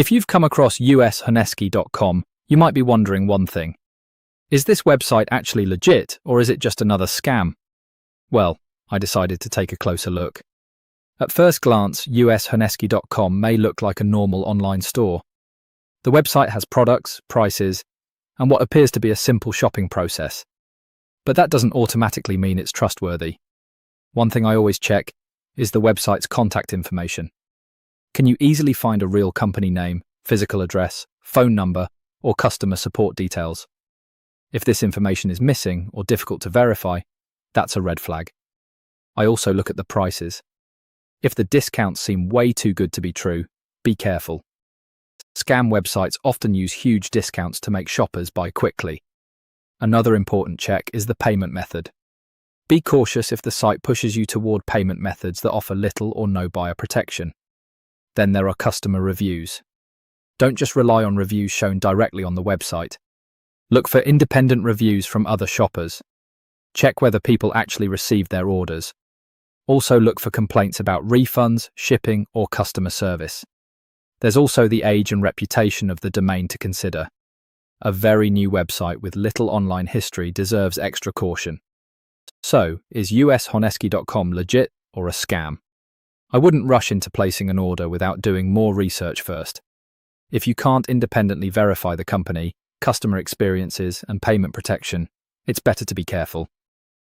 If you've come across ushoneski.com, you might be wondering one thing. Is this website actually legit, or is it just another scam? Well, I decided to take a closer look. At first glance, ushoneski.com may look like a normal online store. The website has products, prices, and what appears to be a simple shopping process. But that doesn't automatically mean it's trustworthy. One thing I always check is the website's contact information. Can you easily find a real company name, physical address, phone number, or customer support details? If this information is missing or difficult to verify, that's a red flag. I also look at the prices. If the discounts seem way too good to be true, be careful. Scam websites often use huge discounts to make shoppers buy quickly. Another important check is the payment method. Be cautious if the site pushes you toward payment methods that offer little or no buyer protection. Then there are customer reviews. Don't just rely on reviews shown directly on the website. Look for independent reviews from other shoppers. Check whether people actually received their orders. Also look for complaints about refunds, shipping, or customer service. There's also the age and reputation of the domain to consider. A very new website with little online history deserves extra caution. So, is ushoneski.com legit or a scam? I wouldn't rush into placing an order without doing more research first. If you can't independently verify the company, customer experiences, and payment protection, it's better to be careful.